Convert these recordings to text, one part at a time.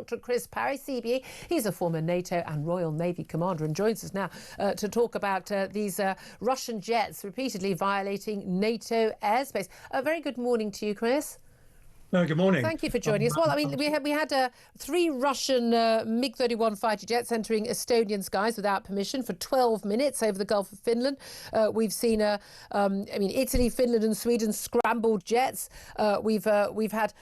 Dr. Chris Parry, CBE. He's a former NATO and Royal Navy commander and joins us now to talk about these Russian jets repeatedly violating NATO airspace. A very good morning to you, Chris. Good morning. Thank you for joining us. Well, I mean, we had 3 Russian MiG-31 fighter jets entering Estonian skies without permission for 12 minutes over the Gulf of Finland. We've seen, Italy, Finland, and Sweden scrambled jets. We've had,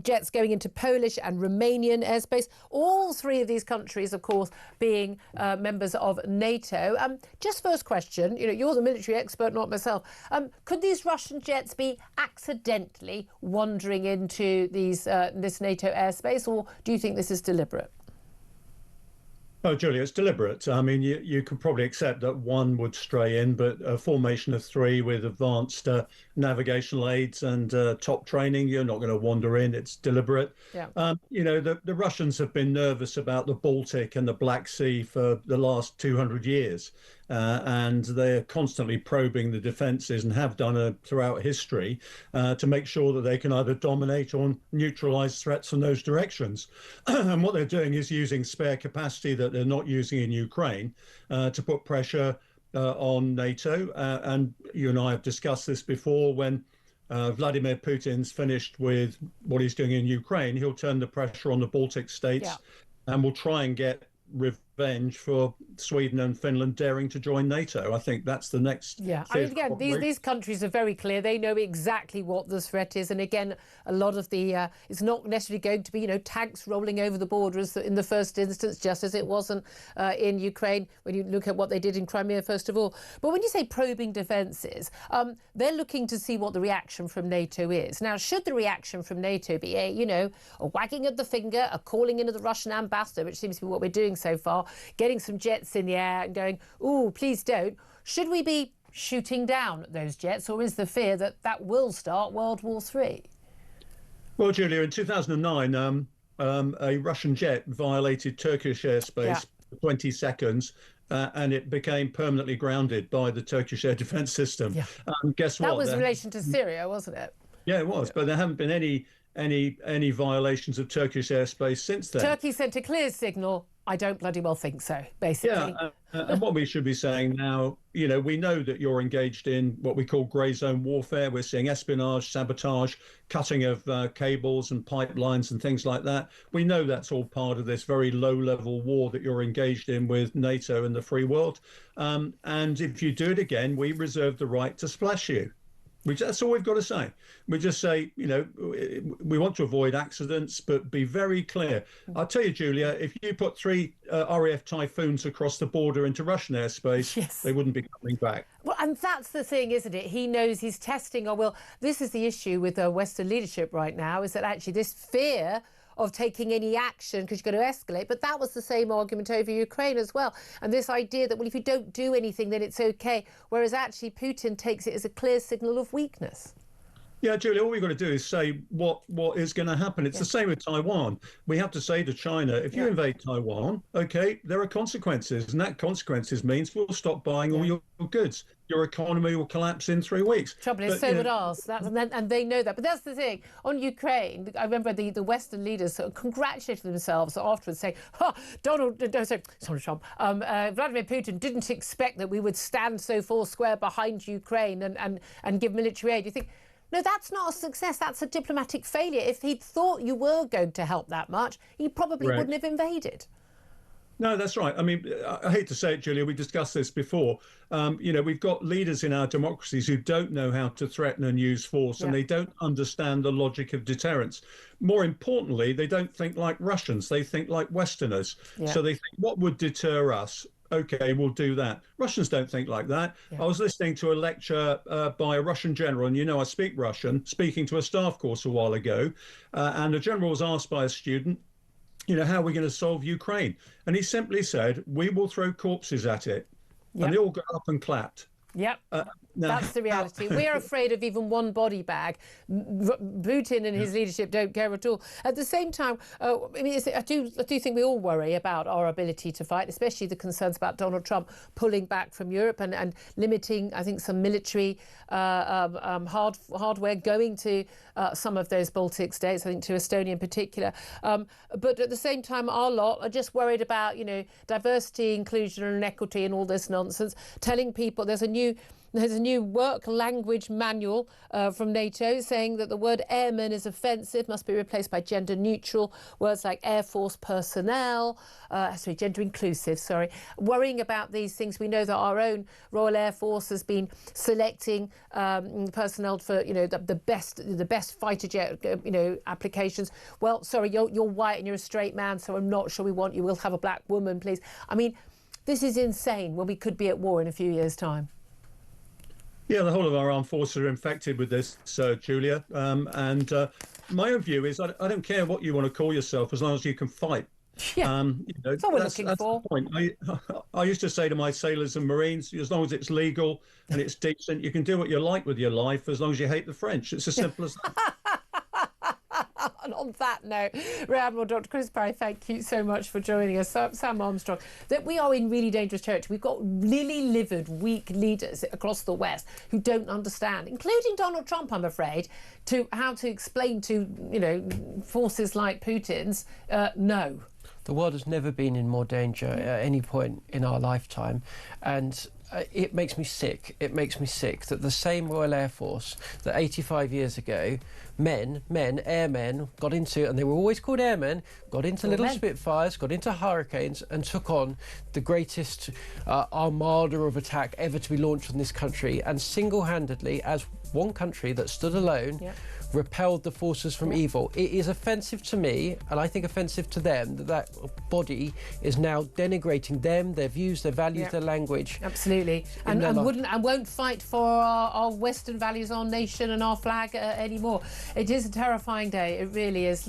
jets going into Polish and Romanian airspace. All 3 of these countries, of course, being members of NATO. Just first question, you're the military expert, not myself. Could these Russian jets be accidentally wandering into this NATO airspace, or do you think this is deliberate? Oh, Julia, it's deliberate. I mean, you could probably accept that one would stray in, but a formation of 3 with advanced navigational aids and top training, you're not going to wander in. It's deliberate. Yeah. The Russians have been nervous about the Baltic and the Black Sea for the last 200 years. And they're constantly probing the defences and have done throughout history to make sure that they can either dominate or neutralise threats from those directions. And what they're doing is using spare capacity that they're not using in Ukraine to put pressure on NATO. And you and I have discussed this before. When Vladimir Putin's finished with what he's doing in Ukraine, he'll turn the pressure on the Baltic states and will try and get revenge for Sweden and Finland daring to join NATO. I think that's the next. Yeah, I mean, again, these countries are very clear. They know exactly what the threat is. And again, a lot of the, it's not necessarily going to be, tanks rolling over the borders in the first instance, just as it wasn't in Ukraine, when you look at what they did in Crimea, first of all. But when you say probing defences, they're looking to see what the reaction from NATO is. Now, should the reaction from NATO be a wagging of the finger, a calling in of the Russian ambassador, which seems to be what we're doing so far, getting some jets in the air and going, "Ooh, please don't." Should we be shooting down those jets, or is the fear that that will start World War III? Well, Julia, in 2009, a Russian jet violated Turkish airspace for 20 seconds. And it became permanently grounded by the Turkish air defence system. Yeah. Guess what? That was in relation to Syria, wasn't it? Yeah, it was. But there haven't been any violations of Turkish airspace since then. Turkey sent a clear signal. I don't bloody well think so, basically. Yeah, and what we should be saying now, we know that you're engaged in what we call grey zone warfare. We're seeing espionage, sabotage, cutting of cables and pipelines and things like that. We know that's all part of this very low-level war that you're engaged in with NATO and the free world. And if you do it again, we reserve the right to splash you. That's all we've got to say. We just say, we want to avoid accidents, but be very clear. I'll tell you, Julia, if you put 3 RAF Typhoons across the border into Russian airspace, they wouldn't be coming back. Well, and that's the thing, isn't it? He knows he's testing, this is the issue with Western leadership right now, is that actually this fear of taking any action because you're going to escalate. But that was the same argument over Ukraine as well. And this idea that, well, if you don't do anything, then it's OK, whereas actually Putin takes it as a clear signal of weakness. Yeah, Julia, all we've got to do is say what is going to happen. It's the same with Taiwan. We have to say to China, if you invade Taiwan, OK, there are consequences. And that consequences means we'll stop buying all your goods. Your economy will collapse in 3 weeks. Trouble is, so would ours. And they know that. But that's the thing. On Ukraine, I remember the Western leaders sort of congratulated themselves afterwards, saying, Vladimir Putin didn't expect that we would stand so foursquare behind Ukraine and give military aid. You think, no, that's not a success. That's a diplomatic failure. If he'd thought you were going to help that much, he probably wouldn't have invaded. No, that's right. I mean, I hate to say it, Julia, we discussed this before. We've got leaders in our democracies who don't know how to threaten and use force, and they don't understand the logic of deterrence. More importantly, they don't think like Russians. They think like Westerners. So they think, what would deter us? OK, we'll do that. Russians don't think like that. I was listening to a lecture by a Russian general, and I speak Russian, speaking to a staff course a while ago, and the general was asked by a student, how are we going to solve Ukraine? And he simply said, we will throw corpses at it. And they all got up and clapped. No. That's the reality. We're afraid of even one body bag. Putin and his leadership don't care at all. At the same time, I do think we all worry about our ability to fight, especially the concerns about Donald Trump pulling back from Europe and limiting, I think, some military hardware going to some of those Baltic states, I think to Estonia in particular. But at the same time, our lot are just worried about, diversity, inclusion and equity and all this nonsense, telling people there's a new work language manual from NATO saying that the word airman is offensive, must be replaced by gender neutral. Words like Air Force personnel, gender inclusive, worrying about these things. We know that our own Royal Air Force has been selecting personnel for, the best fighter jet, applications. Well, sorry, you're white and you're a straight man, so I'm not sure we want you. We'll have a black woman, please. I mean, this is insane when we could be at war in a few years' time. Yeah, the whole of our armed forces are infected with this, Julia. My own view is I don't care what you want to call yourself as long as you can fight. Yeah, that's what we're looking for. The point. I used to say to my sailors and Marines, as long as it's legal and it's decent, you can do what you like with your life as long as you hate the French. It's as simple as that. And on that note, Rear Admiral Dr. Chris Parry, thank you so much for joining us. Sam Armstrong, that we are in really dangerous territory. We've got really livid, weak leaders across the West who don't understand, including Donald Trump, I'm afraid, to how to explain to, forces like Putin's, no. The world has never been in more danger at any point in our lifetime. And it makes me sick. It makes me sick that the same Royal Air Force that 85 years ago, airmen, got into, and they were always called airmen, got into little Spitfires, got into Hurricanes and took on the greatest armada of attack ever to be launched on this country, and single-handedly, as one country that stood alone, repelled the forces from evil. It is offensive to me, and I think offensive to them, that body is now denigrating them, their views, their values, their language. Absolutely. And won't fight for our Western values, our nation and our flag anymore. It is a terrifying day. It really is.